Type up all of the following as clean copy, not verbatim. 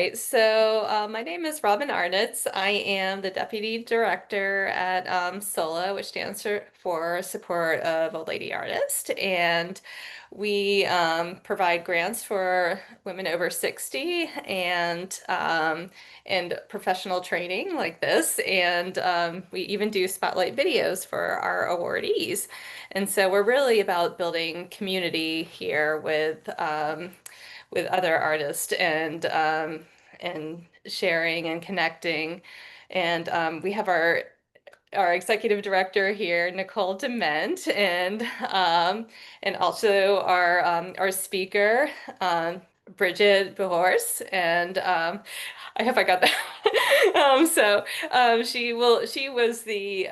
My name is Robin Arnitz. I am the Deputy Director at SOLA, which stands for Support of Old Lady Artists. And we provide grants for women over 60 and professional training like this. And we even do spotlight videos for our awardees. And so we're really about building community here with other artists and sharing and connecting. And we have our executive director here, Nicole Dement, and also our speaker, Bridget Beorse, and I hope I got that. She was the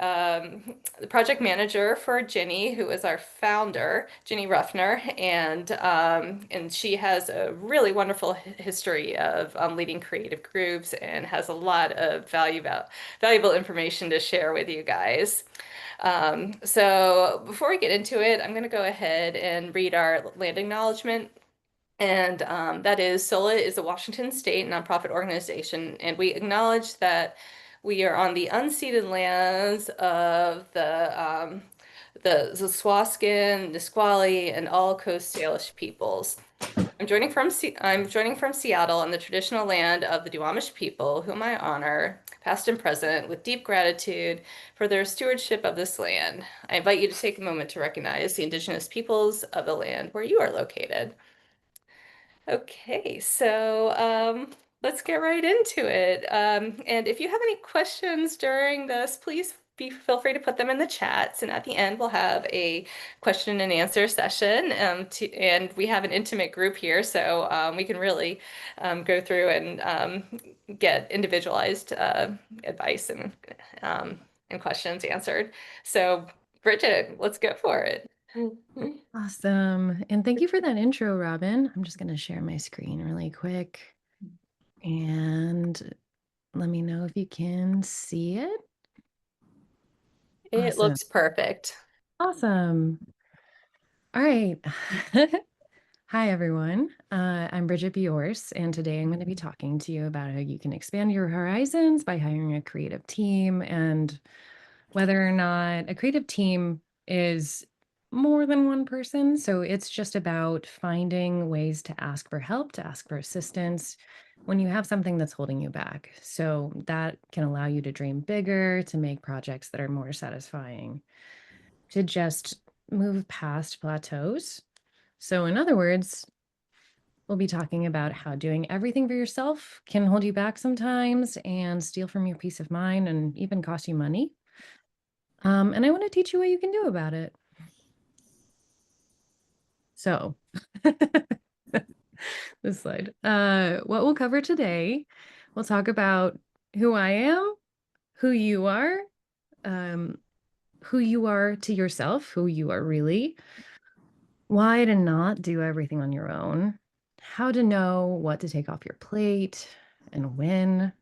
project manager for Ginny, who is our founder, Ginny Ruffner, and she has a really wonderful history of leading creative groups and has a lot of valuable information to share with you guys. So before we get into it, I'm going to go ahead and read our land acknowledgement. And that is, SOLA is a Washington state nonprofit organization, and we acknowledge that we are on the unceded lands of the Swaskin, Nisqually, and all Coast Salish peoples. I'm joining from Seattle on the traditional land of the Duwamish people, whom I honor, past and present, with deep gratitude for their stewardship of this land. I invite you to take a moment to recognize the indigenous peoples of the land where you are located. Okay, let's get right into it. And if you have any questions during this, please feel free to put them in the chats. And at the end, we'll have a question and answer session. And we have an intimate group here, so we can really go through and get individualized advice and questions answered. So, Bridget, let's go for it. Awesome. And thank you for that intro, Robin. I'm just going to share my screen really quick. And let me know if you can see it. It Awesome. looks perfect. Awesome. All right. Hi, everyone. I'm Bridget Beorse, and today I'm going to be talking to you about how you can expand your horizons by hiring a creative team and whether or not a creative team is more than one person. So it's just about finding ways to ask for help, to ask for assistance when you have something that's holding you back. So that can allow you to dream bigger, to make projects that are more satisfying, to just move past plateaus. So, in other words, we'll be talking about how doing everything for yourself can hold you back sometimes and steal from your peace of mind and even cost you money. And I want to teach you what you can do about it. So, this slide. What we'll cover today, we'll talk about who I am, who you are to yourself, who you are really, why to not do everything on your own, how to know what to take off your plate and when,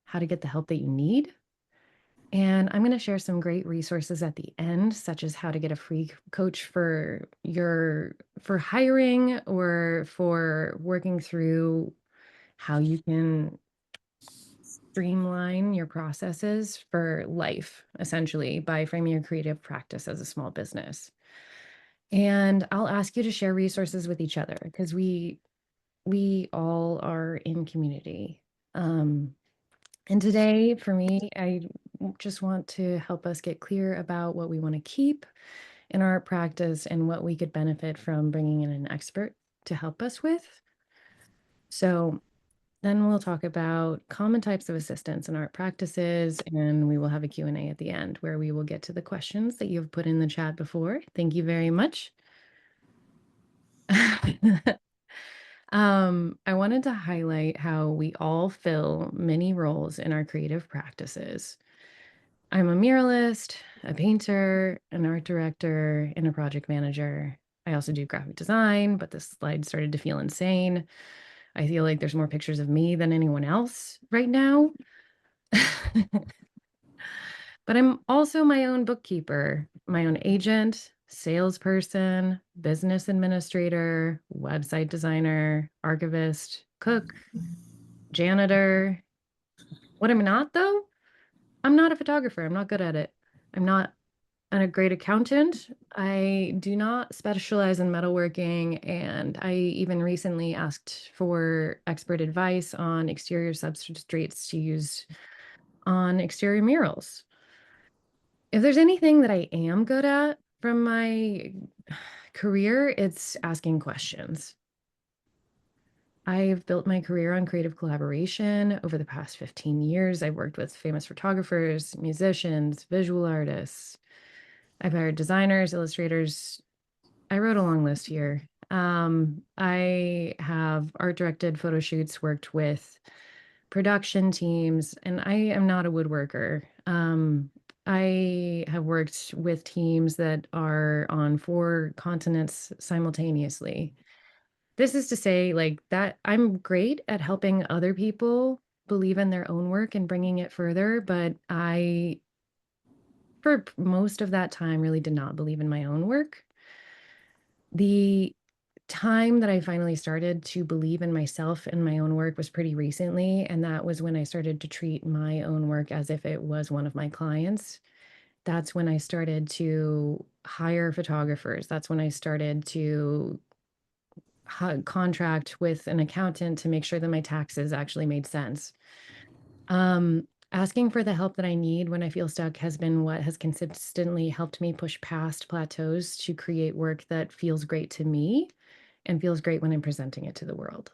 how to get the help that you need. And I'm going to share some great resources at the end, such as how to get a free coach for hiring or for working through how you can streamline your processes for life, essentially, by framing your creative practice as a small business. And I'll ask you to share resources with each other because we all are in community. And today, for me, I just want to help us get clear about what we want to keep in our practice and what we could benefit from bringing in an expert to help us with. So then we'll talk about common types of assistance in art practices, and we will have a Q&A at the end where we will get to the questions that you've put in the chat before. Thank you very much. I wanted to highlight how we all fill many roles in our creative practices. I'm a muralist, a painter, an art director, and a project manager. I also do graphic design, but this slide started to feel insane. I feel like there's more pictures of me than anyone else right now. But I'm also my own bookkeeper, my own agent, salesperson, business administrator, website designer, archivist, cook, janitor. What I'm not, though, I'm not a photographer. I'm not good at it. I'm not a great accountant. I do not specialize in metalworking, and I even recently asked for expert advice on exterior substrates to use on exterior murals. If there's anything that I am good at from my career, it's asking questions. I've built my career on creative collaboration over the past 15 years. I've worked with famous photographers, musicians, visual artists. I've hired designers, illustrators. I wrote a long list here. I have art directed photo shoots, worked with production teams, and I am not a woodworker. I have worked with teams that are on 4 continents simultaneously. This is to say, like, that I'm great at helping other people believe in their own work and bringing it further, but I, for most of that time, really did not believe in my own work. The time that I finally started to believe in myself and my own work was pretty recently, and that was when I started to treat my own work as if it was one of my clients. That's when I started to hire photographers. That's when I started to contract with an accountant to make sure that my taxes actually made sense. Asking for the help that I need when I feel stuck has been what has consistently helped me push past plateaus to create work that feels great to me and feels great when I'm presenting it to the world.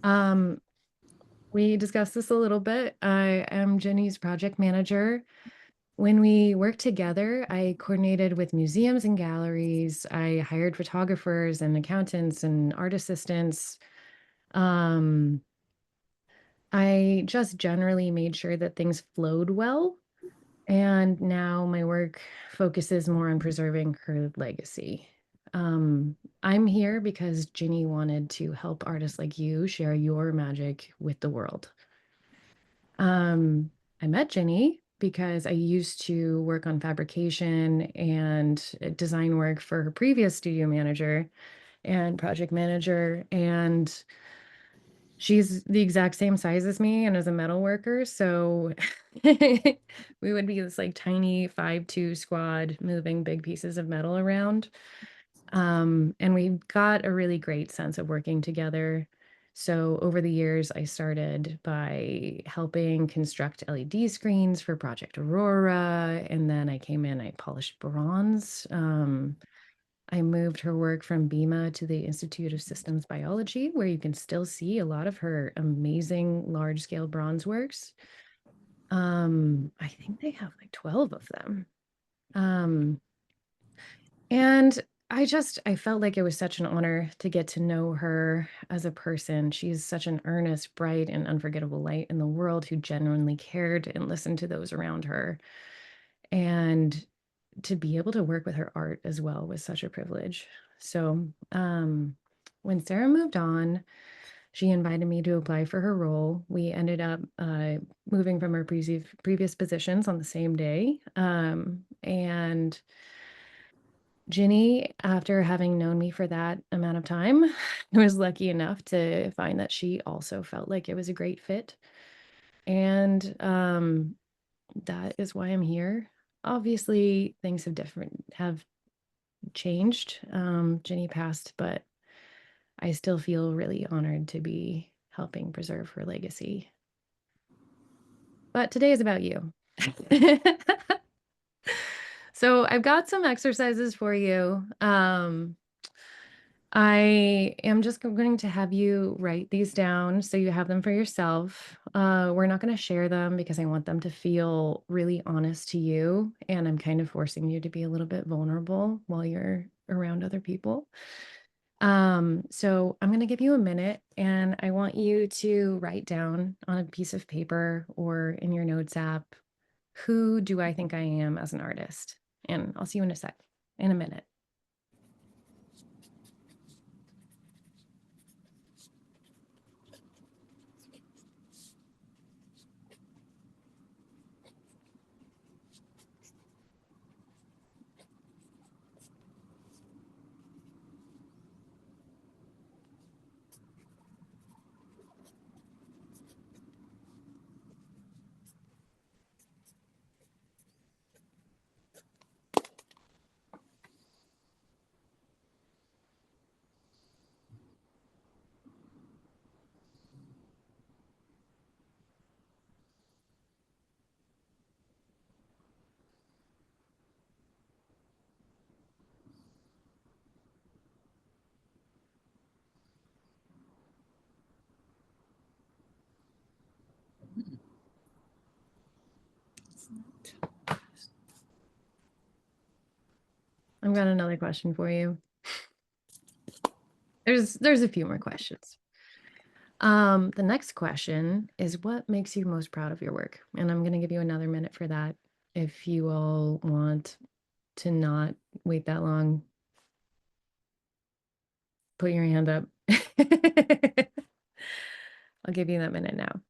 Um, we discussed this a little bit. I am Jenny's project manager. When we worked together, I coordinated with museums and galleries. I hired photographers and accountants and art assistants. Um, I just generally made sure that things flowed well. And now my work focuses more on preserving her legacy. Um, I'm here because Ginny wanted to help artists like you share your magic with the world. I met Ginny because I used to work on fabrication and design work for her previous studio manager and project manager. And she's the exact same size as me and is a metal worker. So we would be this like tiny 5'2" squad moving big pieces of metal around. And we got a really great sense of working together. So over the years, I started by helping construct LED screens for Project Aurora. And then I came in, I polished bronze. I moved her work from BEMA to the Institute of Systems Biology, where you can still see a lot of her amazing large scale bronze works. I think they have like 12 of them. Um, and I felt like it was such an honor to get to know her as a person. She's such an earnest, bright, and unforgettable light in the world who genuinely cared and listened to those around her. And to be able to work with her art as well was such a privilege. So, when Sarah moved on, she invited me to apply for her role. We ended up moving from our previous positions on the same day. And Ginny, after having known me for that amount of time, was lucky enough to find that she also felt like it was a great fit. And that is why I'm here. Obviously, things have changed. Ginny passed, but I still feel really honored to be helping preserve her legacy. But today is about you. So I've got some exercises for you. I am just going to have you write these down so you have them for yourself. We're not going to share them because I want them to feel really honest to you. And I'm kind of forcing you to be a little bit vulnerable while you're around other people. So I'm going to give you a minute and I want you to write down on a piece of paper or in your notes app, who do I think I am as an artist? And I'll see you in a minute. got another question for you. There's a few more questions. The next question is, what makes you most proud of your work? And I'm going to give you another minute for that. If you all want to not wait that long, put your hand up. I'll give you that minute now.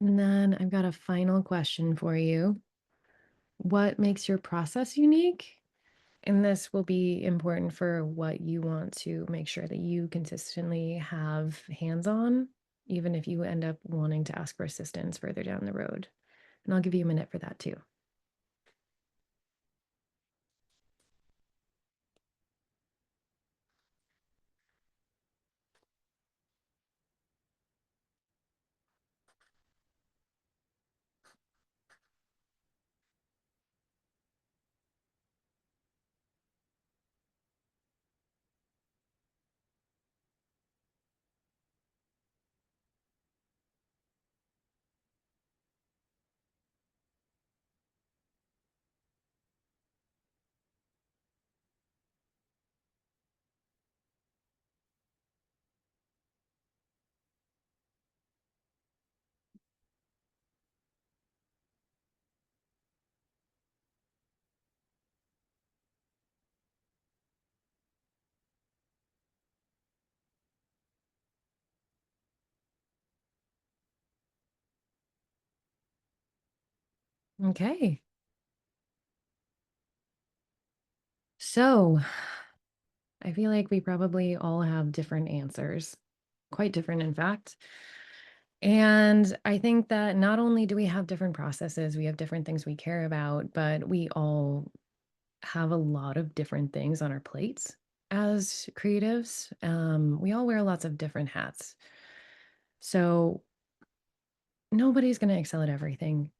And then I've got a final question for you. What makes your process unique? And this will be important for what you want to make sure that you consistently have hands on, even if you end up wanting to ask for assistance further down the road. And I'll give you a minute for that too. Okay. So I feel like we probably all have different answers, quite different, in fact. And I think that not only do we have different processes, we have different things we care about, but we all have a lot of different things on our plates as creatives. We all wear lots of different hats. So nobody's going to excel at everything.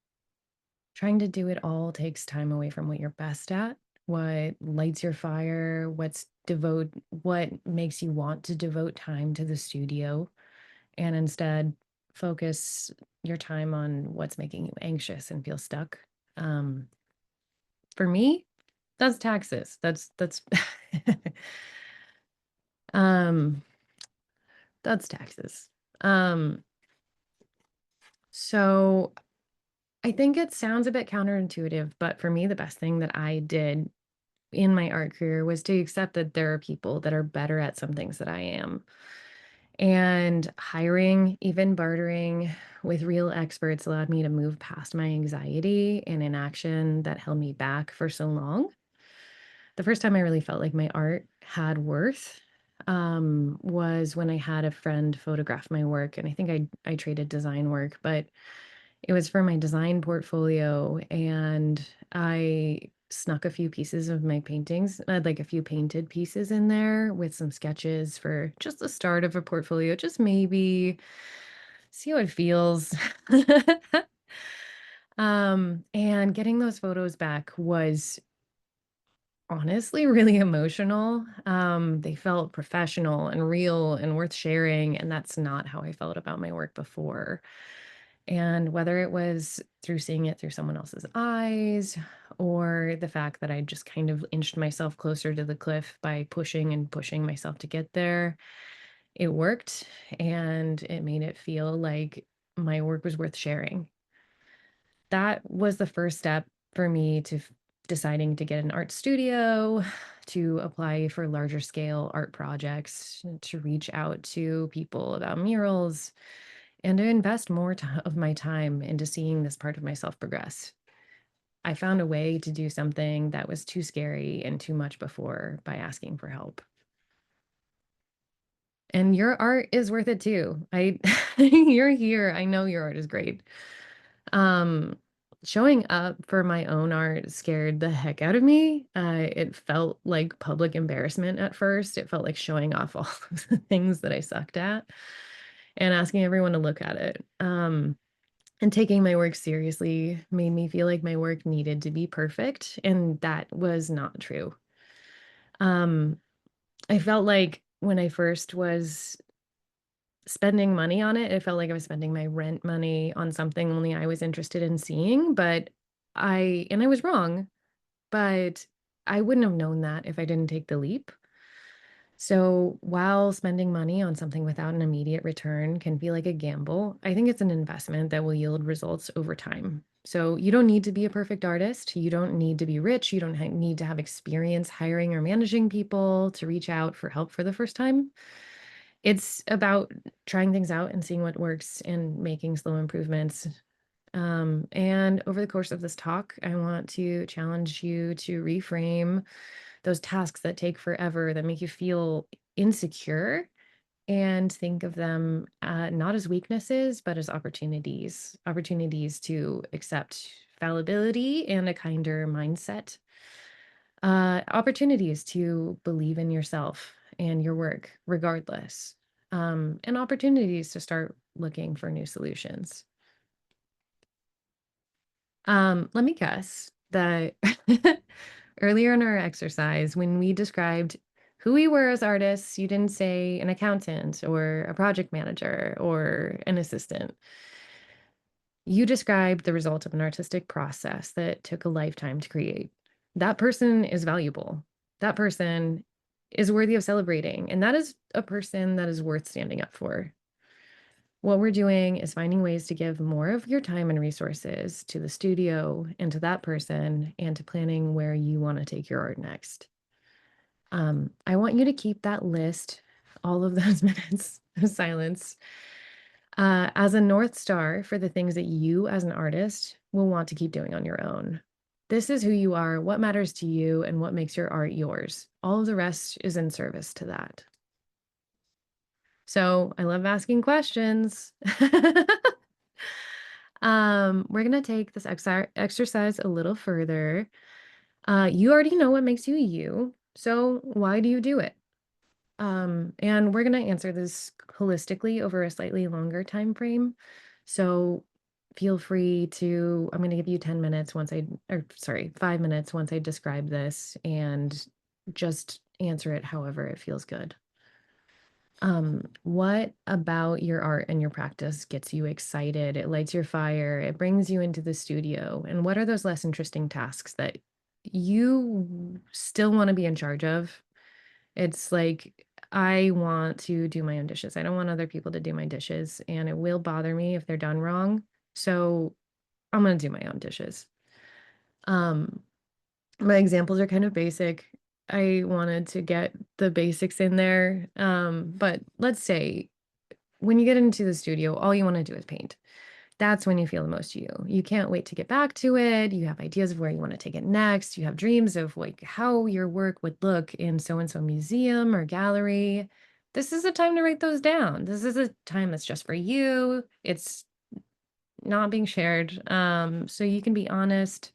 Trying to do it all takes time away from what you're best at, what lights your fire, what makes you want to devote time to the studio, and instead focus your time on what's making you anxious and feel stuck. Um, for me, that's taxes. That's um that's taxes. Um, so I think it sounds a bit counterintuitive, but for me, the best thing that I did in my art career was to accept that there are people that are better at some things that I am. And hiring, even bartering with real experts allowed me to move past my anxiety and inaction that held me back for so long. The first time I really felt like my art had worth was when I had a friend photograph my work. And I think I traded design work, but it was for my design portfolio. And I snuck a few pieces of my paintings. I had like a few painted pieces in there with some sketches for just the start of a portfolio, just maybe see how it feels. And getting those photos back was honestly really emotional. They felt professional and real and worth sharing, and that's not how I felt about my work before. And whether it was through seeing it through someone else's eyes or the fact that I just kind of inched myself closer to the cliff by pushing and pushing myself to get there, It worked, and it made it feel like my work was worth sharing. That was the first step for me to deciding to get an art studio, to apply for larger scale art projects, to reach out to people about murals, and to invest more of my time into seeing this part of myself progress. I found a way to do something that was too scary and too much before by asking for help. And your art is worth it too. I you're here. I know your art is great. Um, Showing up for my own art scared the heck out of me. It felt like public embarrassment at first. It felt like showing off all of the things that I sucked at and asking everyone to look at it. And taking my work seriously made me feel like my work needed to be perfect, and that was not true. Um, I felt like when I first was spending money on it, it felt like I was spending my rent money on something only I was interested in seeing, but I was wrong, but I wouldn't have known that if I didn't take the leap. So while spending money on something without an immediate return can feel like a gamble, I think it's an investment that will yield results over time. So you don't need to be a perfect artist. You don't need to be rich. You don't need to have experience hiring or managing people to reach out for help for the first time. It's about trying things out and seeing what works and making slow improvements. And over the course of this talk, I want to challenge you to reframe those tasks that take forever, that make you feel insecure, and think of them not as weaknesses, but as opportunities to accept fallibility and a kinder mindset, opportunities to believe in yourself and your work regardless, and opportunities to start looking for new solutions. Let me guess that earlier in our exercise, when we described who we were as artists, you didn't say an accountant or a project manager or an assistant. You described the result of an artistic process that took a lifetime to create. That person is valuable. That person is worthy of celebrating. And that is a person that is worth standing up for. What we're doing is finding ways to give more of your time and resources to the studio and to that person and to planning where you want to take your art next. I want you to keep that list, all of those minutes of silence, as a North Star for the things that you as an artist will want to keep doing on your own. This is who you are, what matters to you, and what makes your art yours. All of the rest is in service to that. So I love asking questions. We're gonna take this exercise a little further. You already know what makes you you, so why do you do it? And we're gonna answer this holistically over a slightly longer time frame. So feel free to, I'm gonna give you 10 minutes once or sorry, 5 minutes once I describe this, and just answer it however it feels good. What about your art and your practice gets you excited? It lights your fire, it brings you into the studio. And what are those less interesting tasks that you still want to be in charge of? It's like, I want to do my own dishes. I don't want other people to do my dishes, and it will bother me if they're done wrong. So I'm going to do my own dishes. Um, my examples are kind of basic. I wanted to get the basics in there. But let's say when you get into the studio, all you want to do is paint. That's when you feel the most you. You can't wait to get back to it. You have ideas of where you want to take it next. You have dreams of like how your work would look in so and so museum or gallery. This is a time to write those down. This is a time that's just for you. It's not being shared. So you can be honest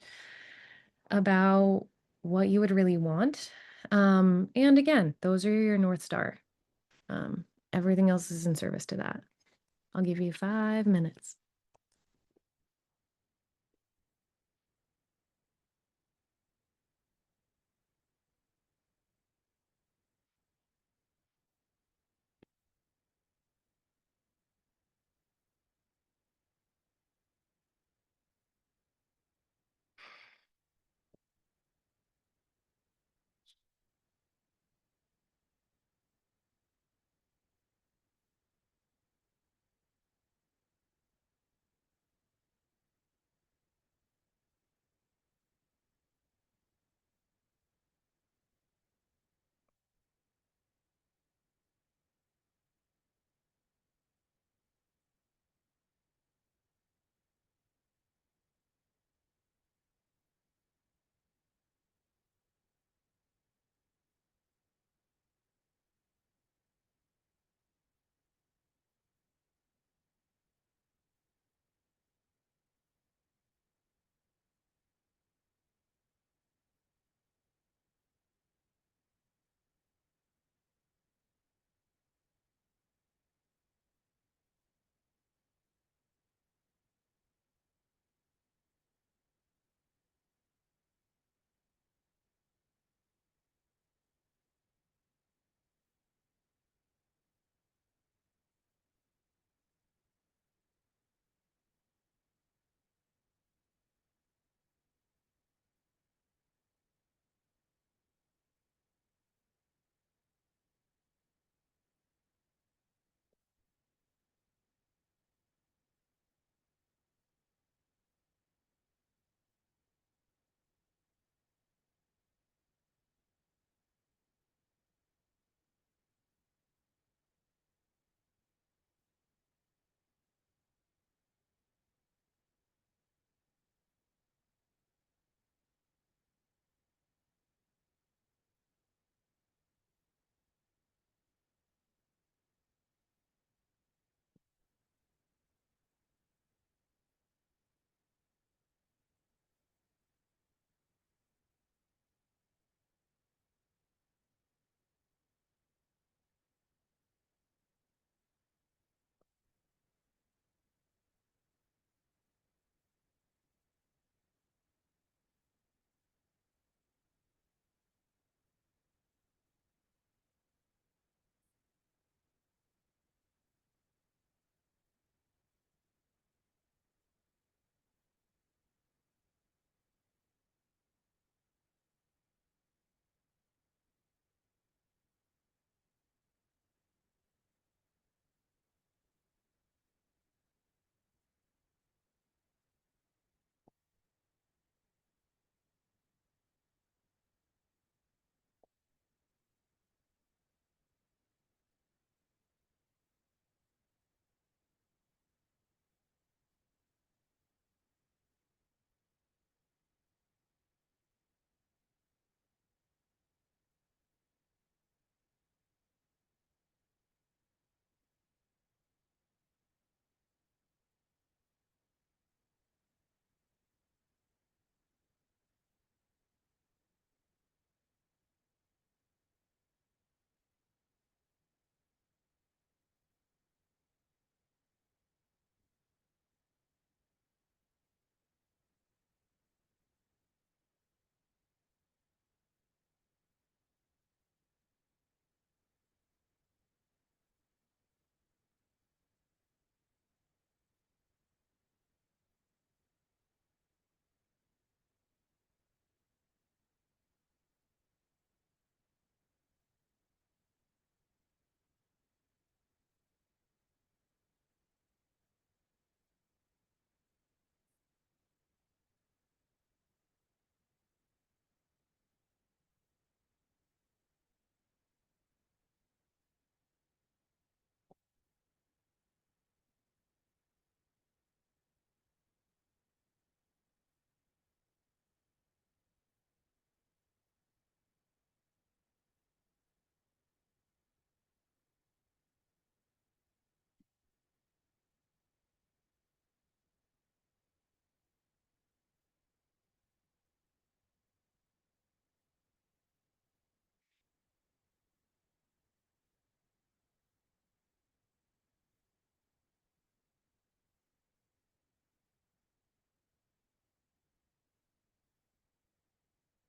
about what you would really want. And again, those are your North Star. Um, Everything else is in service to that. I'll give you 5 minutes.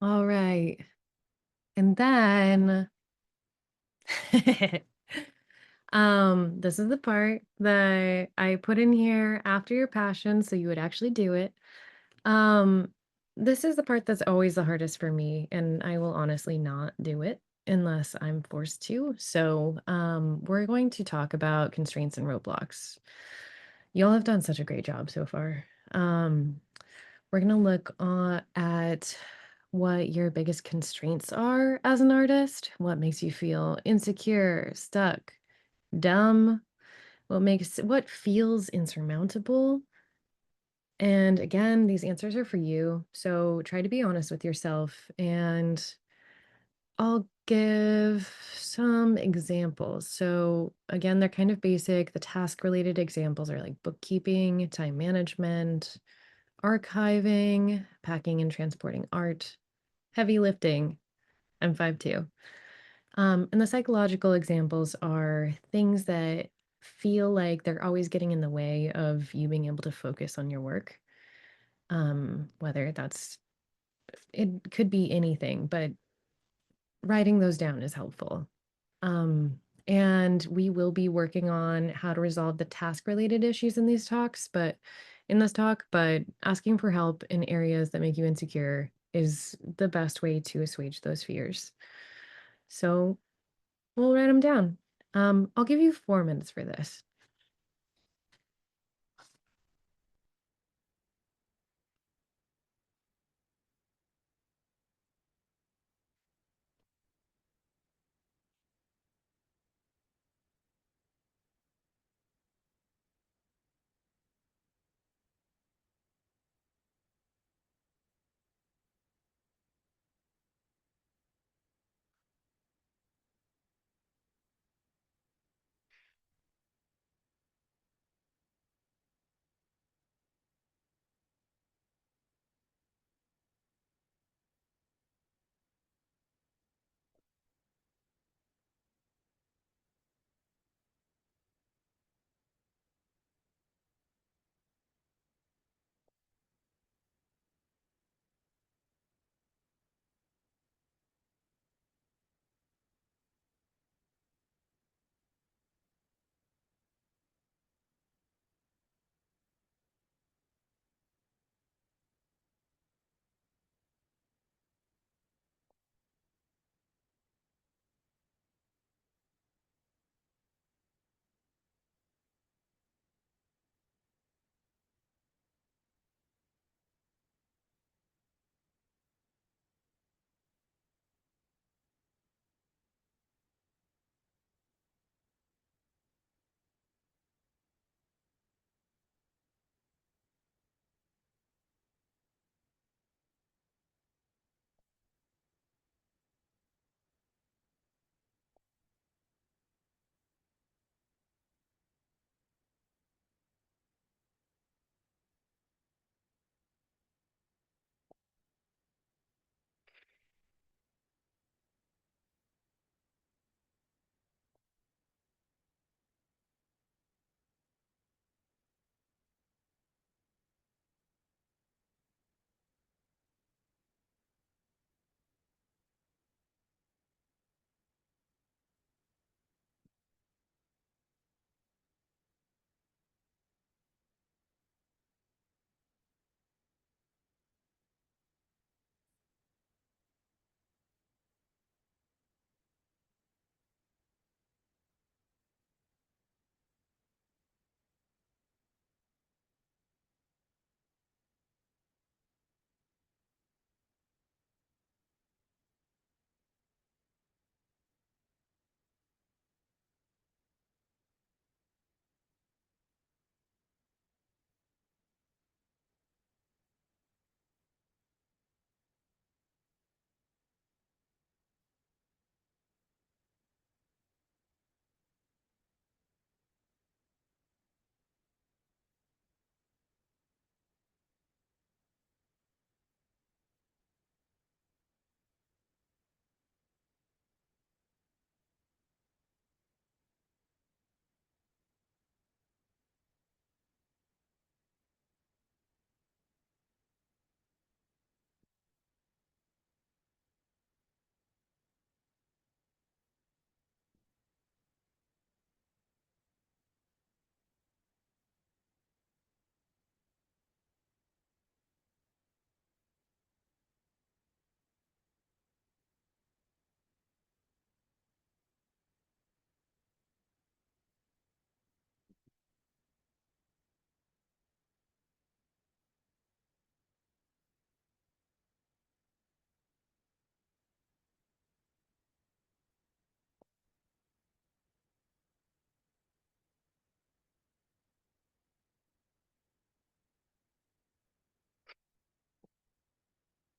All right. And then this is the part that I put in here after your passion, so you would actually do it. Um, this is the part that's always the hardest for me, and I will honestly not do it unless I'm forced to. So, we're going to talk about constraints and roadblocks. Y'all have done such a great job so far. We're gonna look at what your biggest constraints are as an artist, what makes you feel insecure, stuck, dumb, what feels insurmountable. And again, these answers are for you. So try to be honest with yourself. And I'll give some examples. So again, they're kind of basic. The task related examples are like bookkeeping, time management, archiving, packing and transporting art, heavy lifting. I'm 5'2". And the psychological examples are things that feel like they're always getting in the way of you being able to focus on your work. Whether it could be anything, but writing those down is helpful. Um, and we will be working on how to resolve the task related issues in this talk, but asking for help in areas that make you insecure is the best way to assuage those fears. So we'll write them down. I'll give you 4 minutes for this.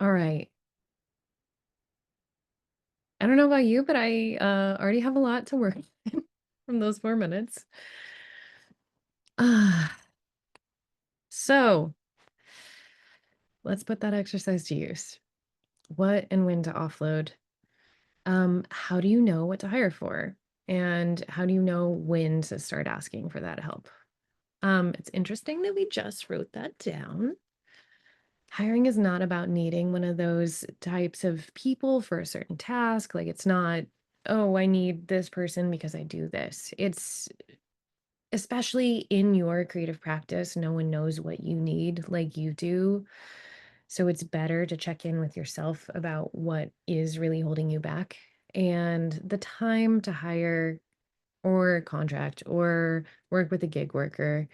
All right. I don't know about you, but I already have a lot to work from those 4 minutes. Ah, so let's put that exercise to use. What and when to offload? How do you know what to hire for? And how do you know when to start asking for that help? It's interesting that we just wrote that down. Hiring is not about needing one of those types of people for a certain task. Like it's not, oh, I need this person because I do this. It's especially in your creative practice, no one knows what you need like you do. So it's better to check in with yourself about what is really holding you back. And the time to hire or contract or work with a gig worker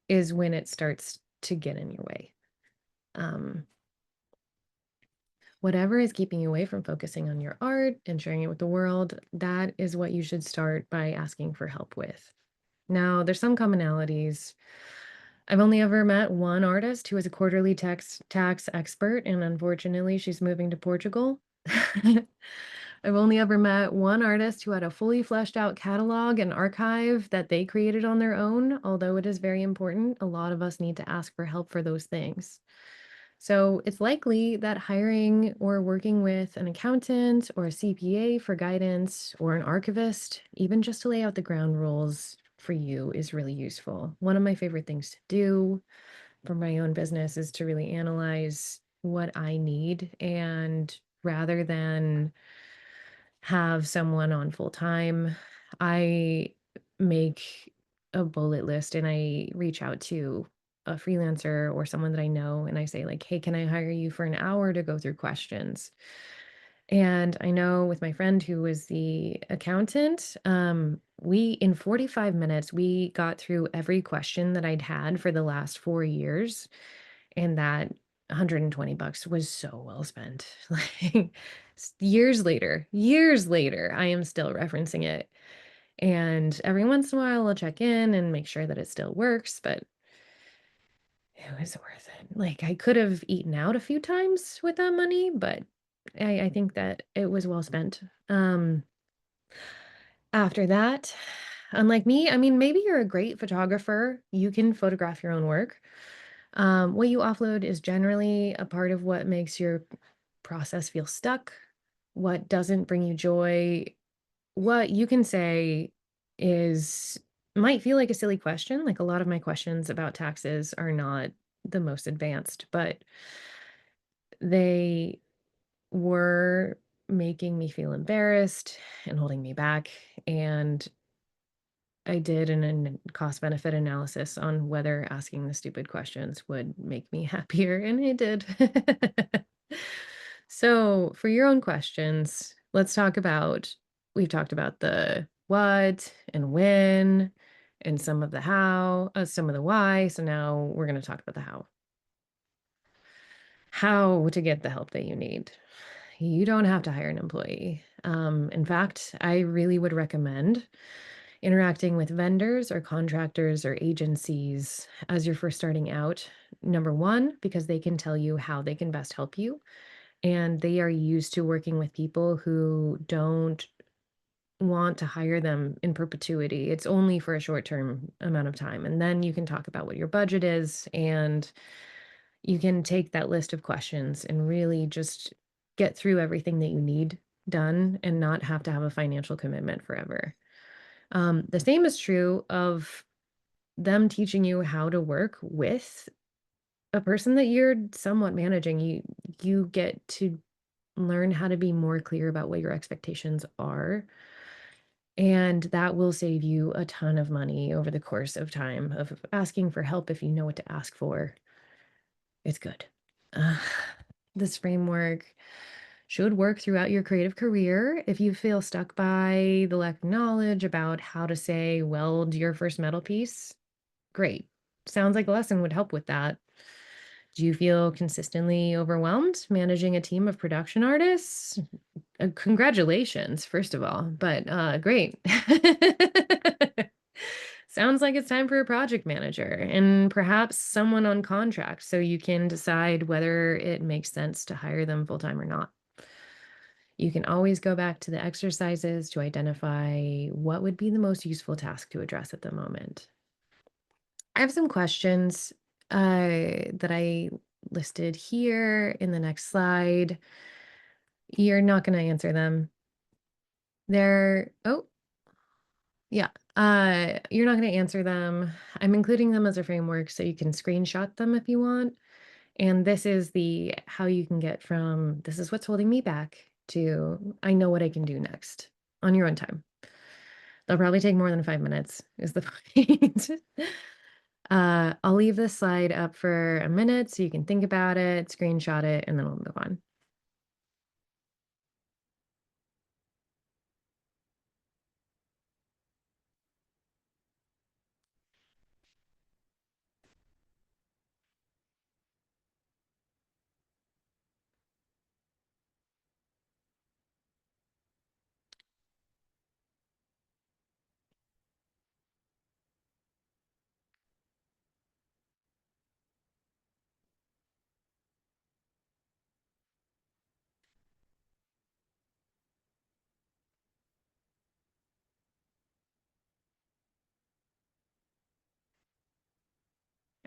is when it starts to get in your way. Um, Whatever is keeping you away from focusing on your art and sharing it with the world, that is what you should start by asking for help with. Now, there's some commonalities. I've only ever met one artist who is a quarterly tax expert, and unfortunately, she's moving to Portugal. I've only ever met one artist who had a fully fleshed out catalog and archive that they created on their own. Although it is very important, a lot of us need to ask for help for those things. So it's likely that hiring or working with an accountant or a CPA for guidance or an archivist, even just to lay out the ground rules for you, is really useful. One of my favorite things to do for my own business is to really analyze what I need, and rather than have someone on full time, I make a bullet list and I reach out to a freelancer or someone that I know and I say like, "Hey, can I hire you for an hour to go through questions?" And I know with my friend who was the accountant, we in 45 minutes we got through every question that I'd had for the last 4 years, and that $120 was so well spent. Like years later, I am still referencing it. And every once in a while, I'll check in and make sure that it still works, but it was worth it. Like I could have eaten out a few times with that money, but I think that it was well spent. After that, unlike me, I mean, maybe you're a great photographer. You can photograph your own work. What you offload is generally a part of what makes your process feel stuck, what doesn't bring you joy. What you can say is might feel like a silly question. Like a lot of my questions about taxes are not the most advanced, but they were making me feel embarrassed and holding me back. And I did an cost benefit analysis on whether asking the stupid questions would make me happier, and it did. So, for your own questions, let's talk about we've talked about the what and when and some of the how, some of the why. So now we're going to talk about the how. How to get the help that you need. You don't have to hire an employee. In fact, I really would recommend interacting with vendors or contractors or agencies as you're first starting out. Number one, because they can tell you how they can best help you. And they are used to working with people who don't want to hire them in perpetuity. It's only for a short term amount of time. And then you can talk about what your budget is, and you can take that list of questions and really just get through everything that you need done and not have to have a financial commitment forever. The same is true of them teaching you how to work with a person that you're somewhat managing. You get to learn how to be more clear about what your expectations are, and that will save you a ton of money over the course of time of asking for help. If you know what to ask for, it's good. Uh, this framework should work throughout your creative career. If you feel stuck by the lack of knowledge about how to say weld your first metal piece, great. Sounds like a lesson would help with that. Do you feel consistently overwhelmed managing a team of production artists? Congratulations, first of all, but great. Sounds like it's time for a project manager and perhaps someone on contract so you can decide whether it makes sense to hire them full time or not. You can always go back to the exercises to identify what would be the most useful task to address at the moment. I have some questions that I listed here in the next slide. You're not going to answer them. Oh, yeah. You're not going to answer them. I'm including them as a framework so you can screenshot them if you want. And this is the how you can get from this is what's holding me back to I know what I can do next on your own time. They'll probably take more than 5 minutes, is the point. I'll leave this slide up for a minute so you can think about it, screenshot it, and then we'll move on.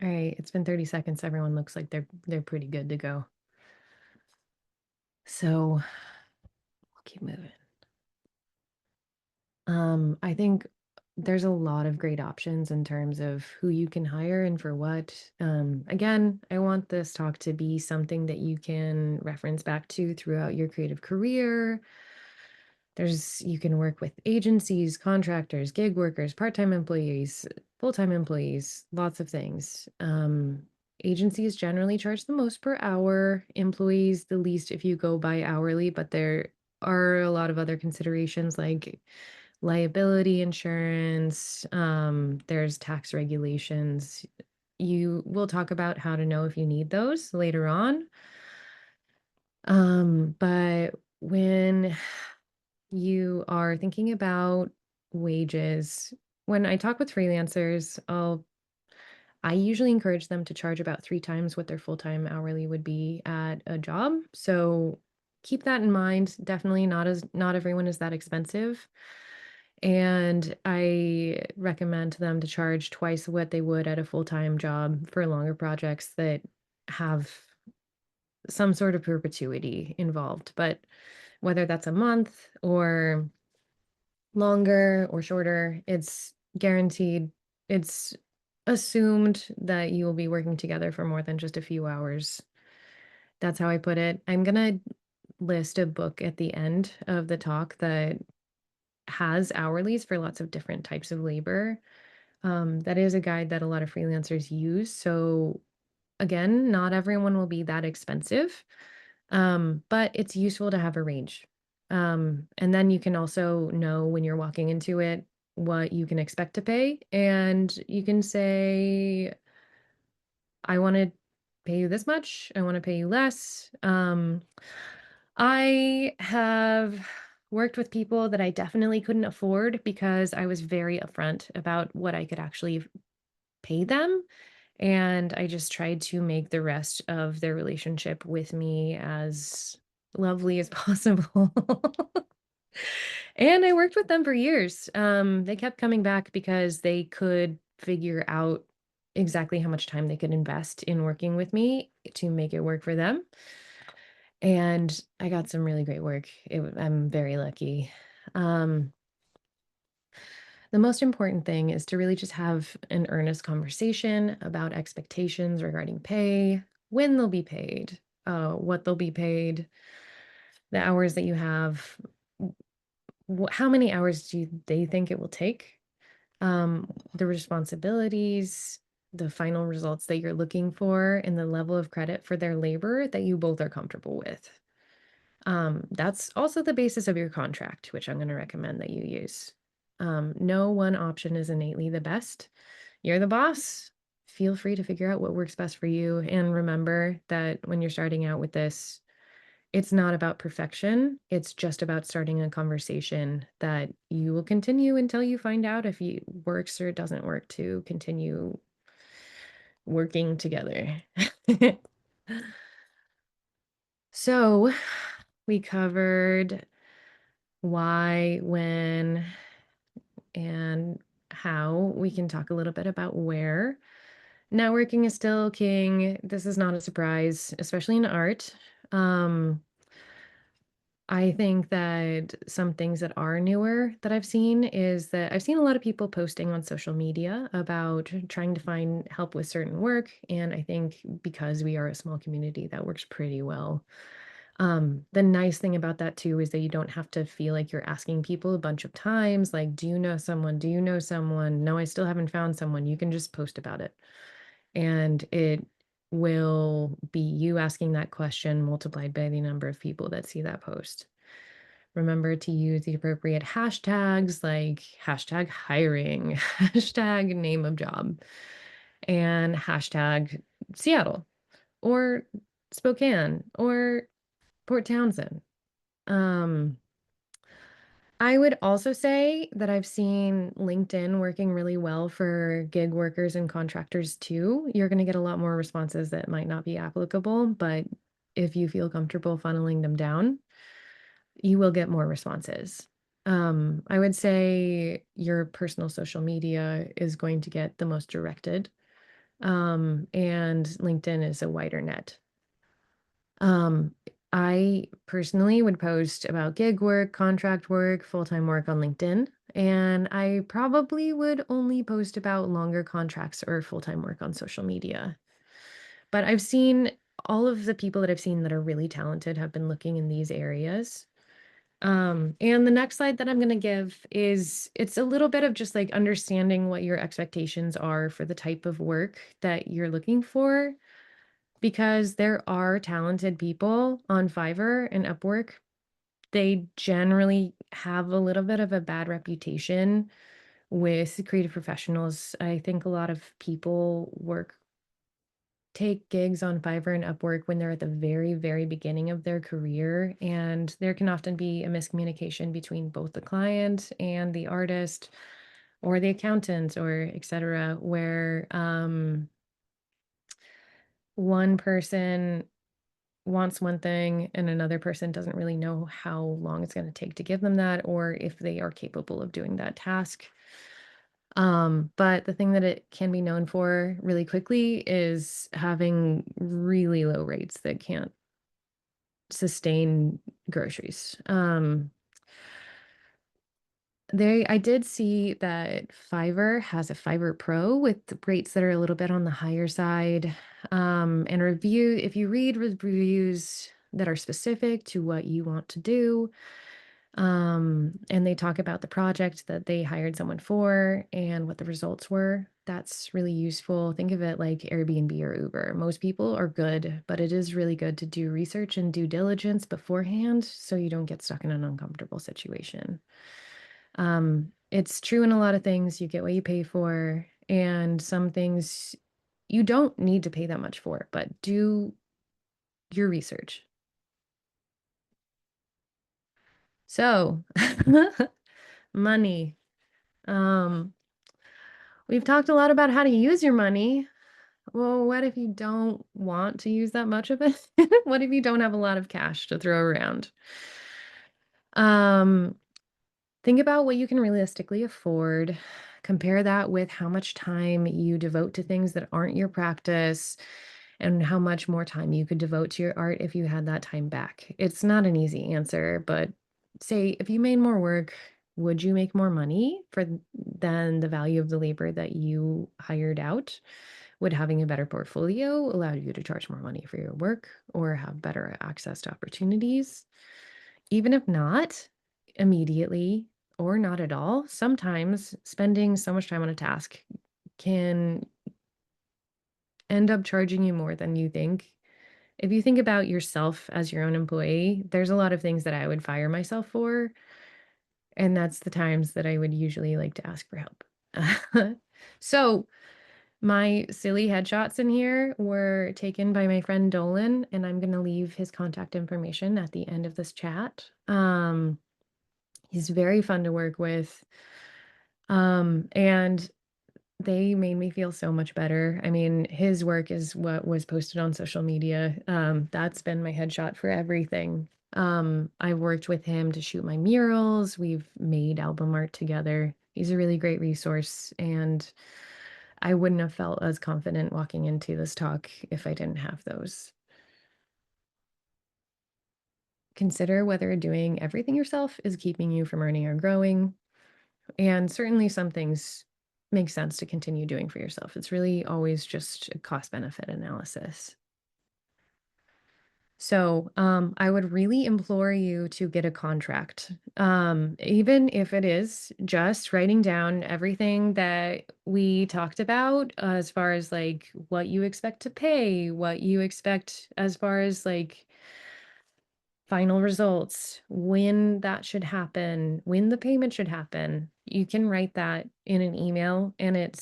All right, it's been 30 seconds. Everyone looks like they're pretty good to go. So we'll keep moving. I think there's a lot of great options in terms of who you can hire and for what. Again, I want this talk to be something that you can reference back to throughout your creative career. You can work with agencies, contractors, gig workers, part-time employees, full-time employees, lots of things. Agencies generally charge the most per hour, employees the least if you go by hourly, but there are a lot of other considerations like liability insurance, there's tax regulations. You will talk about how to know if you need those later on. But when you are thinking about wages, when I talk with freelancers, I usually encourage them to charge about 3 times what their full-time hourly would be at a job. So keep that in mind. Definitely not everyone is that expensive. And I recommend them to charge twice what they would at a full-time job for longer projects that have some sort of perpetuity involved. But whether that's a month or longer or shorter, it's guaranteed. It's assumed that you will be working together for more than just a few hours. That's how I put it. I'm gonna list a book at the end of the talk that has hourlies for lots of different types of labor. That is a guide that a lot of freelancers use. So again, not everyone will be that expensive, but it's useful to have a range. And then you can also know when you're walking into it what you can expect to pay. And you can say, I want to pay you this much. I want to pay you less. I have worked with people that I definitely couldn't afford because I was very upfront about what I could actually pay them. And I just tried to make the rest of their relationship with me as lovely as possible. And I worked with them for years. They kept coming back because they could figure out exactly how much time they could invest in working with me to make it work for them. And I got some really great work. I'm very lucky. Um, the most important thing is to really just have an earnest conversation about expectations regarding pay, when they'll be paid, what they'll be paid, the hours that you have, how many hours do they think it will take, the responsibilities, the final results that you're looking for, and the level of credit for their labor that you both are comfortable with. That's also the basis of your contract, which I'm going to recommend that you use. No one option is innately the best. You're the boss. Feel free to figure out what works best for you. And remember that when you're starting out with this, It's not about perfection. It's just about starting a conversation that you will continue until you find out if it works or it doesn't work to continue working together. So we covered why, when, and how. We can talk a little bit about where. Networking is still king. This is not a surprise, especially in art. Um, I think that some things that are newer that I've seen is that I've seen a lot of people posting on social media about trying to find help with certain work. And I think because we are a small community, that works pretty well. The nice thing about that too is that you don't have to feel like you're asking people a bunch of times, like, do you know someone? Do you know someone? No, I still haven't found someone. You can just post about it. And it will be you asking that question multiplied by the number of people that see that post. Remember to use the appropriate hashtags like hashtag hiring, hashtag name of job, and hashtag Seattle or Spokane or Port Townsend. Um, I would also say that I've seen LinkedIn working really well for gig workers and contractors too. You're going to get a lot more responses that might not be applicable, but if you feel comfortable funneling them down, you will get more responses. I would say your personal social media is going to get the most directed, and LinkedIn is a wider net. Um, I personally would post about gig work, contract work, full-time work on LinkedIn, and I probably would only post about longer contracts or full-time work on social media. But I've seen all of the people that I've seen that are really talented have been looking in these areas. And the next slide that I'm going to give is it's a little bit of just like understanding what your expectations are for the type of work that you're looking for because there are talented people on Fiverr and Upwork. They generally have a little bit of a bad reputation with creative professionals. I think a lot of people take gigs on Fiverr and Upwork when they're at the very, very beginning of their career, and there can often be a miscommunication between both the client and the artist or the accountant or etc., where one person wants one thing and another person doesn't really know how long it's going to take to give them that or if they are capable of doing that task. But the thing that it can be known for really quickly is having really low rates that can't sustain groceries. I did see that Fiverr has a Fiverr Pro with rates that are a little bit on the higher side. And if you read reviews that are specific to what you want to do, and they talk about the project that they hired someone for and what the results were, that's really useful. Think of it like Airbnb or Uber. Most people are good, but it is really good to do research and due diligence beforehand so you don't get stuck in an uncomfortable situation. It's true in a lot of things. You get what you pay for, and some things you don't need to pay that much for, but do your research. So, money. Um, we've talked a lot about how to use your money. Well, what if you don't want to use that much of it? What if you don't have a lot of cash to throw around? Um, Think about what you can realistically afford. Compare that with how much time you devote to things that aren't your practice and how much more time you could devote to your art if you had that time back. It's not an easy answer, but say if you made more work, would you make more money than the value of the labor that you hired out? Would having a better portfolio allow you to charge more money for your work or have better access to opportunities? Even if not immediately or not at all, sometimes spending so much time on a task can end up charging you more than you think. If you think about yourself as your own employee, there's a lot of things that I would fire myself for, and that's the times that I would usually like to ask for help. So, My silly headshots in here were taken by my friend Dolan, and I'm gonna leave his contact information at the end of this chat. He's very fun to work with. And they made me feel so much better. I mean, his work is what was posted on social media. That's been my headshot for everything. I've worked with him to shoot my murals. We've made album art together. He's a really great resource, and I wouldn't have felt as confident walking into this talk if I didn't have those. Consider whether doing everything yourself is keeping you from earning or growing. And certainly some things make sense to continue doing for yourself. It's really always just a cost benefit analysis. So, I would really implore you to get a contract. Even if it is just writing down everything that we talked about as far as like what you expect to pay, what you expect as far as like final results, when that should happen, when the payment should happen. You can write that in an email and it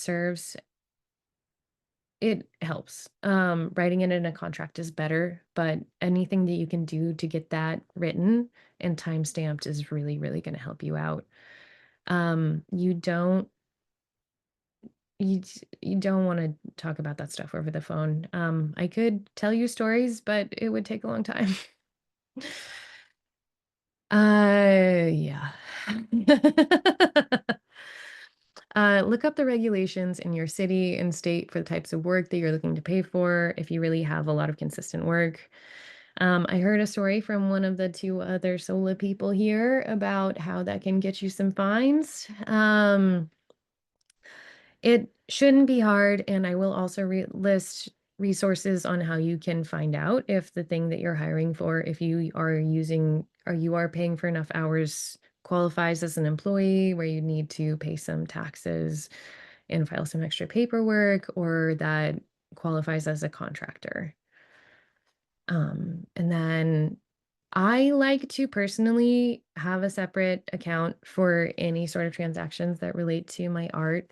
helps. Writing it in a contract is better, but anything that you can do to get that written and time stamped is really, really going to help you out. You don't you don't want to talk about that stuff over the phone. I could tell you stories, but it would take a long time. Yeah. Look up the regulations in your city and state for the types of work that you're looking to pay for if you really have a lot of consistent work. I heard a story from one of the two other SOLA people here about how that can get you some fines. It shouldn't be hard, and I will also list resources on how you can find out if the thing that you're hiring for, if you are using or you are paying for enough hours, qualifies as an employee where you need to pay some taxes and file some extra paperwork, or that qualifies as a contractor. And then I like to personally have a separate account for any sort of transactions that relate to my art,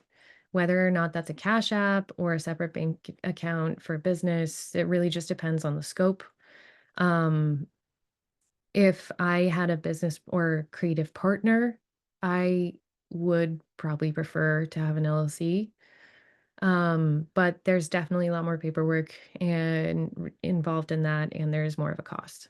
whether or not that's a Cash App or a separate bank account for business. It really just depends on the scope. Um, if I had a business or creative partner, I would probably prefer to have an LLC. But there's definitely a lot more paperwork and involved in that, and there's more of a cost.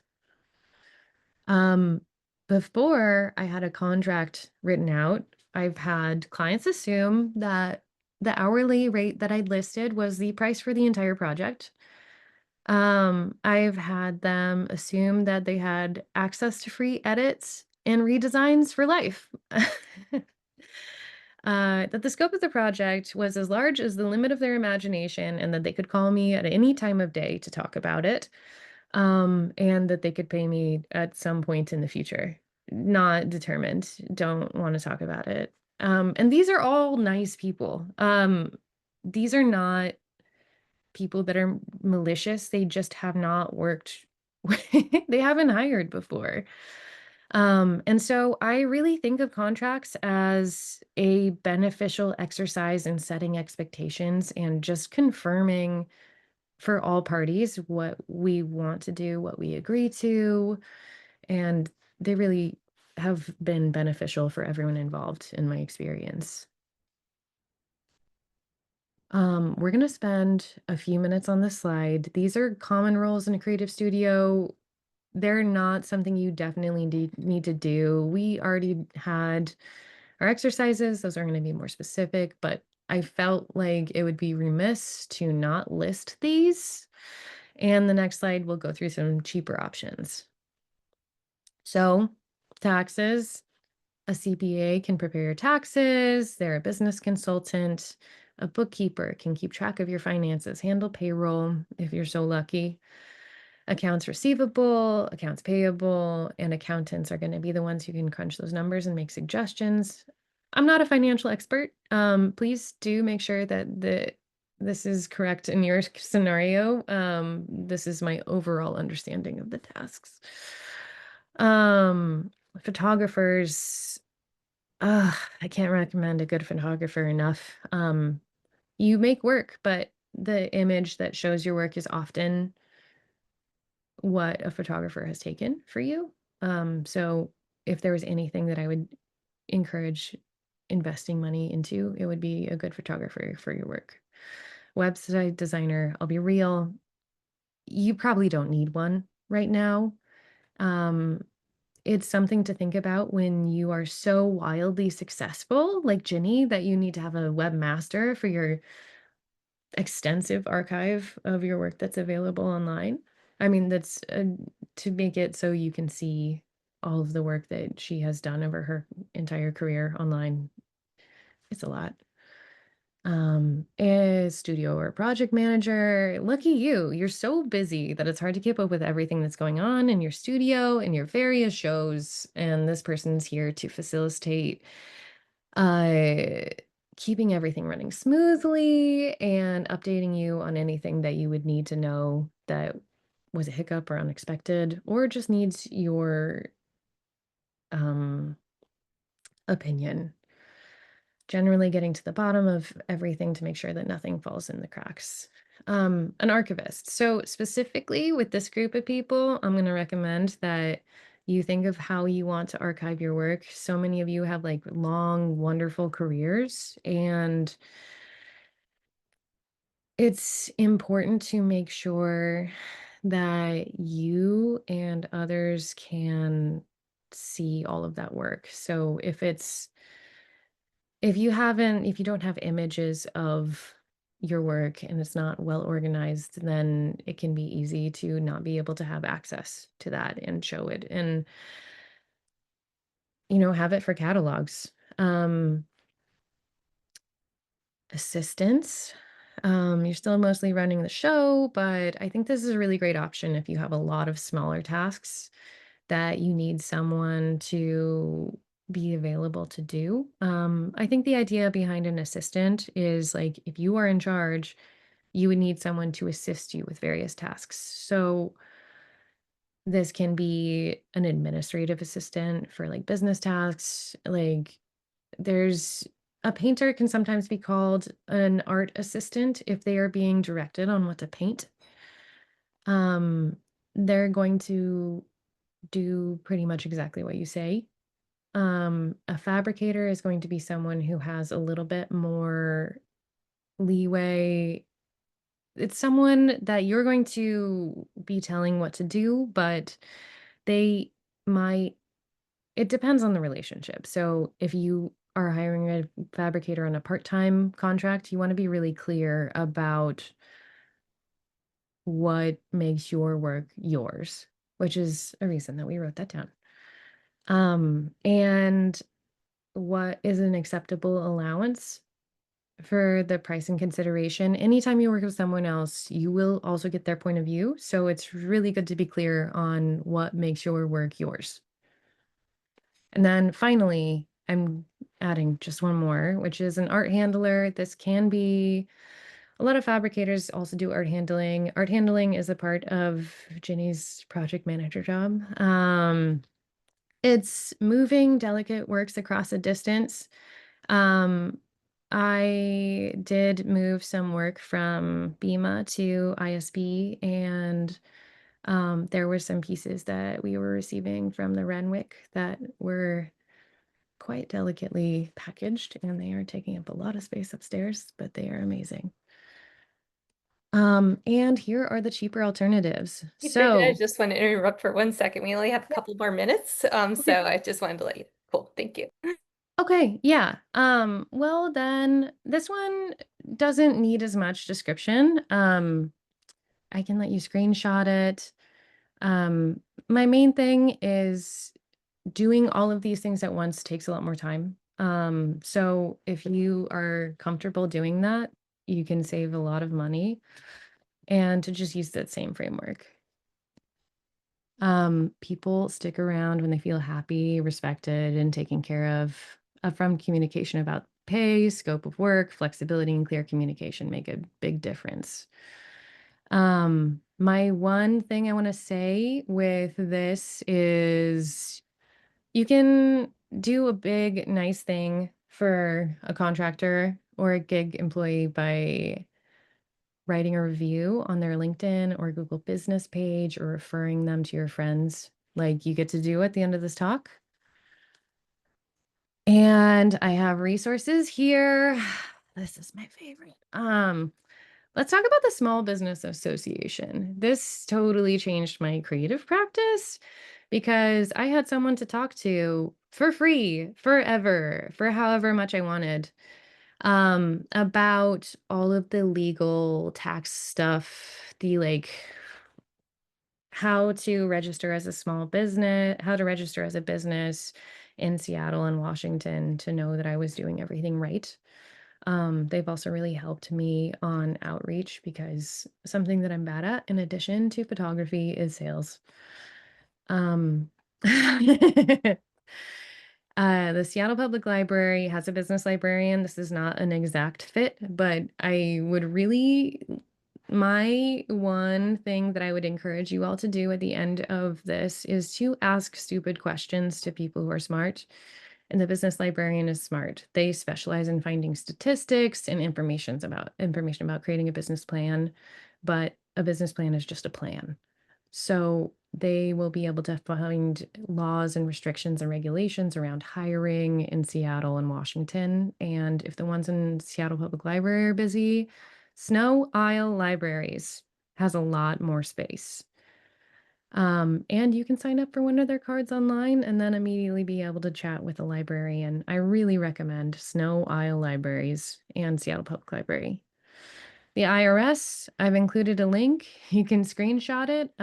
Um, Before I had a contract written out, I've had clients assume that the hourly rate that I'd listed was the price for the entire project. I've had them assume that they had access to free edits and redesigns for life. That the scope of the project was as large as the limit of their imagination and that they could call me at any time of day to talk about it. And that they could pay me at some point in the future. Not determined. Don't want to talk about it. And these are all nice people. These are not people that are malicious. They just have not worked. They haven't hired before. And so I really think of contracts as a beneficial exercise in setting expectations and just confirming for all parties what we want to do, what we agree to, and they really have been beneficial for everyone involved in my experience. We're going to spend a few minutes on this slide. These are common rules in a creative studio. They're not something you definitely need to do. We already had our exercises. Those are going to be more specific, but I felt like it would be remiss to not list these. And the next slide, we'll go through some cheaper options. So, taxes, a CPA can prepare your taxes, they're a business consultant, a bookkeeper can keep track of your finances, handle payroll if you're so lucky. Accounts receivable, accounts payable, and accountants are going to be the ones who can crunch those numbers and make suggestions. I'm not a financial expert. Please do make sure that this is correct in your scenario. This is my overall understanding of the tasks. Photographers, I can't recommend a good photographer enough. you make work, but the image that shows your work is often what a photographer has taken for you. So if there was anything that I would encourage investing money into, it would be a good photographer for your work. Website designer, I'll be real, you probably don't need one right now. Um, it's something to think about when you are so wildly successful, like Ginny, that you need to have a webmaster for your extensive archive of your work that's available online. I mean, that's to make it so you can see all of the work that she has done over her entire career online. It's a lot. A studio or project manager, lucky you. You're so busy that it's hard to keep up with everything that's going on in your studio and your various shows. And this person's here to facilitate uh keeping everything running smoothly and updating you on anything that you would need to know that was a hiccup or unexpected or just needs your um opinion. Generally getting to the bottom of everything to make sure that nothing falls in the cracks. An archivist. So specifically with this group of people, I'm going to recommend that you think of how you want to archive your work. So many of you have like long, wonderful careers, and it's important to make sure that you and others can see all of that work. So if you don't have images of your work and it's not well organized, then it can be easy to not be able to have access to that and show it and, have it for catalogs. Um, Assistants. You're still mostly running the show, but I think this is a really great option if you have a lot of smaller tasks that you need someone to be available to do. I think the idea behind an assistant is like if you are in charge, you would need someone to assist you with various tasks. So this can be an administrative assistant for like business tasks. Like there's a painter can sometimes be called an art assistant if they are being directed on what to paint. Um, they're going to do pretty much exactly what you say. A fabricator is going to be someone who has a little bit more leeway. It's someone that you're going to be telling what to do, but they might, it depends on the relationship. So if you are hiring a fabricator on a part-time contract, you want to be really clear about what makes your work yours, which is a reason that we wrote that down. And what is an acceptable allowance for the price and consideration. Anytime you work with someone else, you will also get their point of view. So it's really good to be clear on what makes your work yours. And then finally, I'm adding just one more, which is an art handler. This can be a lot of fabricators also do art handling. Art handling is a part of Ginny's project manager job. It's moving delicate works across a distance. Um, I did move some work from BEMA to ISB, and there were some pieces that we were receiving from the Renwick that were quite delicately packaged, and they are taking up a lot of space upstairs, but they are amazing. And here are the cheaper alternatives. Hey, Bridget, I So, just want to interrupt for 1 second. We only have a yeah, couple more minutes, okay. so I just wanted to let you. Cool, thank you. Okay, yeah. Well then this one doesn't need as much description. I can let you screenshot it. Um, my main thing is doing all of these things at once takes a lot more time. So if you are comfortable doing that, you can save a lot of money and to just use that same framework. People stick around when they feel happy, respected, and taken care of. From communication about pay, scope of work, flexibility, and clear communication make a big difference. My one thing I want to say with this is you can do a big, nice thing for a contractor or a gig employee by writing a review on their LinkedIn or Google business page or referring them to your friends, like you get to do at the end of this talk. And I have resources here. This is my favorite. Let's talk about the Small Business Association. This totally changed my creative practice because I had someone to talk to for free, forever, for however much I wanted, about all of the legal tax stuff, the like how to register as a small business, how to register as a business in Seattle and Washington to know that I was doing everything right. They've also really helped me on outreach because something that I'm bad at, in addition to photography, is sales. Um, the Seattle Public Library has a business librarian. This is not an exact fit, but I would really, my one thing that I would encourage you all to do at the end of this is to ask stupid questions to people who are smart. And the business librarian is smart. They specialize in finding statistics and information about creating a business plan, but a business plan is just a plan. So they will be able to find laws and restrictions and regulations around hiring in Seattle and Washington. And if the ones in Seattle Public Library are busy, Snow Isle Libraries has a lot more space. And you can sign up for one of their cards online and then immediately be able to chat with a librarian. I really recommend Snow Isle Libraries and Seattle Public Library. The IRS, I've included a link. You can screenshot it.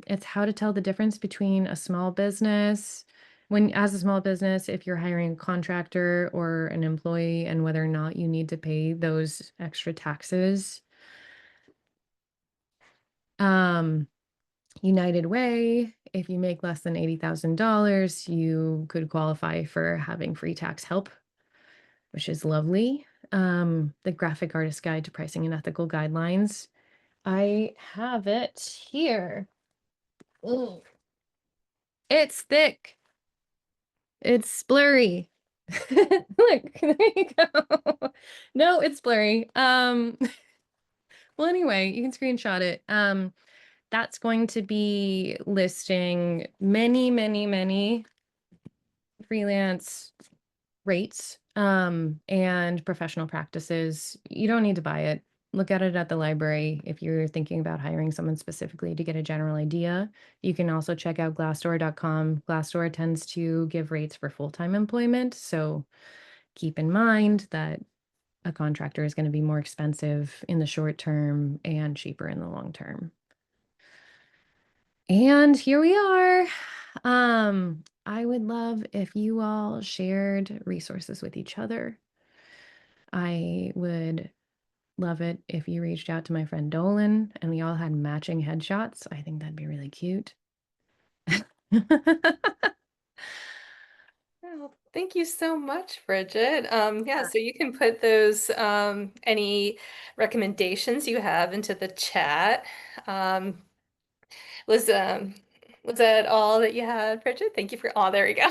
It's how to tell the difference between a small business, when as a small business, if you're hiring a contractor or an employee, and whether or not you need to pay those extra taxes. Um, United Way, if you make less than $80,000, you could qualify for having free tax help, which is lovely. The Graphic Artist Guide to Pricing and Ethical Guidelines. I have it here. Ooh, it's thick. It's blurry. Look, there you go. No, it's blurry. Well, anyway, you can screenshot it. That's going to be listing many, many, many freelance rates, and professional practices. You don't need to buy it. Look at it at the library if you're thinking about hiring someone specifically to get a general idea. You can also check out Glassdoor.com. Glassdoor tends to give rates for full-time employment, so keep in mind that a contractor is going to be more expensive in the short term and cheaper in the long term. And here we are. I would love if you all shared resources with each other. I would love it if you reached out to my friend Dolan and we all had matching headshots. I think that'd be really cute. Well, thank you so much, Bridget. Yeah, so you can put those any recommendations you have into the chat. Um, was um was that all that you had, Bridget? Thank you for there we go.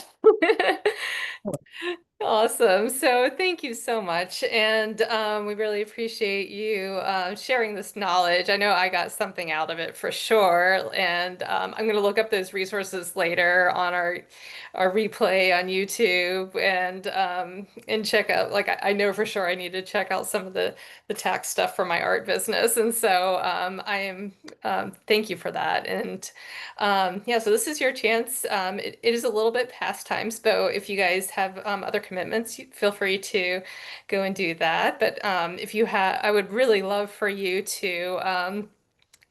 Awesome. So thank you so much. And we really appreciate you sharing this knowledge. I know I got something out of it for sure. And I'm going to look up those resources later on our replay on YouTube and check out, like I know for sure I need to check out some of the tax stuff for my art business. And so I am thank you for that. And yeah, so this is your chance. It is a little bit past time, so if you guys have other commitments, feel free to go and do that. But if you have, I would really love for you to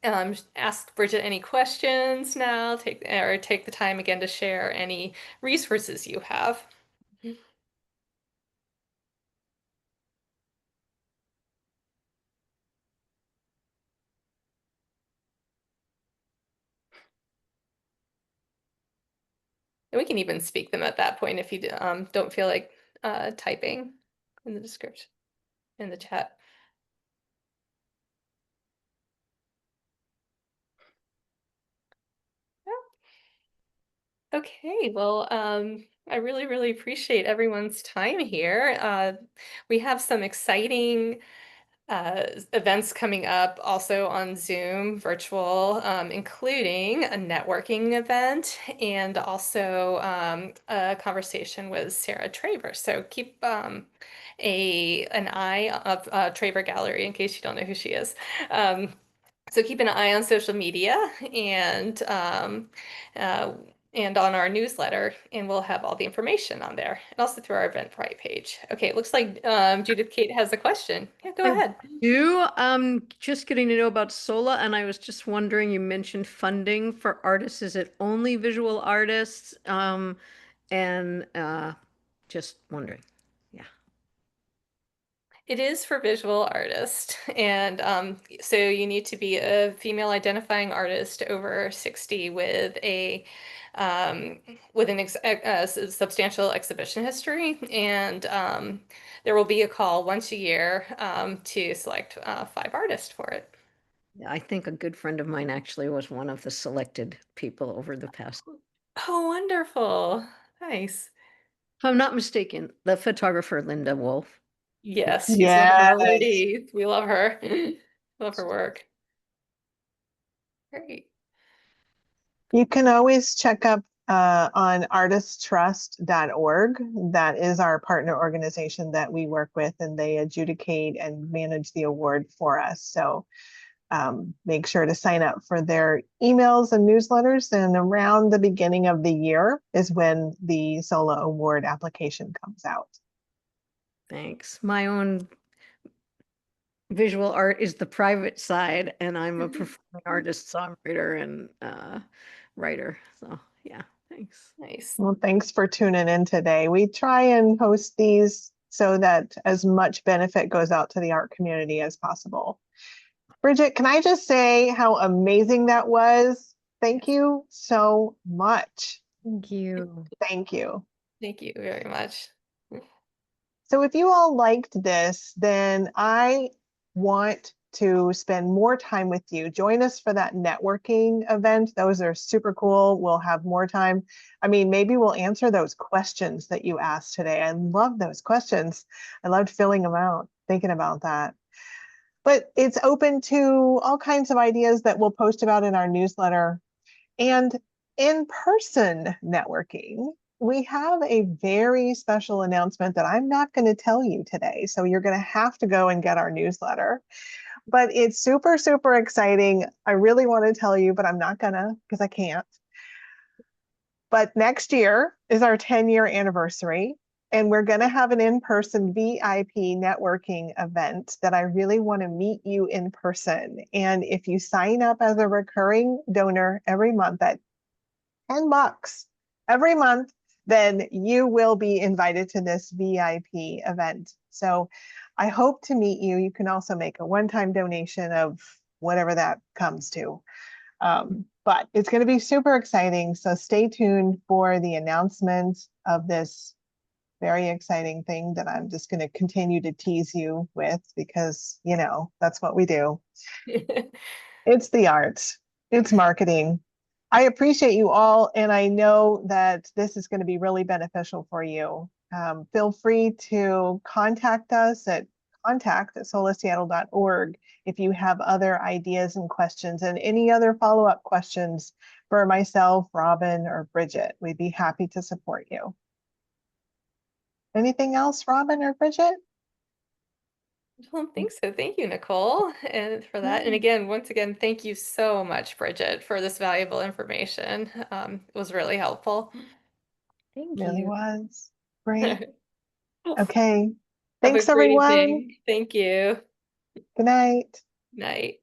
ask Bridget any questions now, take the time again to share any resources you have. And we can even speak them at that point if you don't feel like typing in the description in the chat. Okay, well, I really, really appreciate everyone's time here. We have some exciting events coming up also on Zoom, virtual, including a networking event and also a conversation with Sarah Traver. So keep an eye of Traver Gallery in case you don't know who she is. Um, so keep an eye on social media uh, and on our newsletter, and we'll have all the information on there, and also through our Eventbrite page. Okay, it looks like Judith Kate has a question. Yeah, go I ahead. do. Just getting to know about SOLA, and I was just wondering, you mentioned funding for artists. Is it only visual artists? And just wondering. Yeah. It is for visual artists, and so you need to be a female identifying artist over 60 with a substantial exhibition history, and there will be a call once a year to select 5 artists for it. I think a good friend of mine actually was one of the selected people over the past. Oh, wonderful. Nice. If I'm not mistaken, the photographer Linda Wolf. Yes, she's one of our Yes. ladies. We love her. Love her work. Great. You can always check up on artisttrust.org. That is our partner organization that we work with, and they adjudicate and manage the award for us. So make sure to sign up for their emails and newsletters. And around the beginning of the year is when the SOLA award application comes out. Thanks. My own visual art is the private side, and I'm a performing artist, songwriter, and writer. So yeah, thanks. Nice. Well, thanks for tuning in today. We try and host these so that as much benefit goes out to the art community as possible. Bridget, can I just say how amazing that was? Thank you so much. Thank you. Thank you. Thank you very much. So if you all liked this, then I want to spend more time with you. Join us for that networking event. Those are super cool. We'll have more time. I mean, maybe we'll answer those questions that you asked today. I love those questions. I loved filling them out, thinking about that. But it's open to all kinds of ideas that we'll post about in our newsletter. And in-person networking, we have a very special announcement that I'm not going to tell you today. So you're going to have to go and get our newsletter. But it's super, super exciting. I really want to tell you, but I'm not going to because I can't. But next year is our 10-year anniversary. And we're going to have an in-person VIP networking event that I really want to meet you in person. And if you sign up as a recurring donor every month at $10 every month, then you will be invited to this VIP event. So I hope to meet you. You can also make a one-time donation of whatever that comes to. But it's going to be super exciting. So stay tuned for the announcement of this very exciting thing that I'm just going to continue to tease you with because, you know, that's what we do. It's the arts, it's marketing. I appreciate you all, and I know that this is going to be really beneficial for you. Feel free to contact us at contact@solaseattle.org if you have other ideas and questions and any other follow-up questions for myself, Robin, or Bridget. We'd be happy to support you. Anything else, Robin or Bridget? I don't think so. Thank you, Nicole, and for that. And again, once again, thank you so much, Bridget, for this valuable information. It was really helpful. Thank Really you. was. Great. Okay. Have a Thanks, great everyone. evening. Thank you. Good night. Night.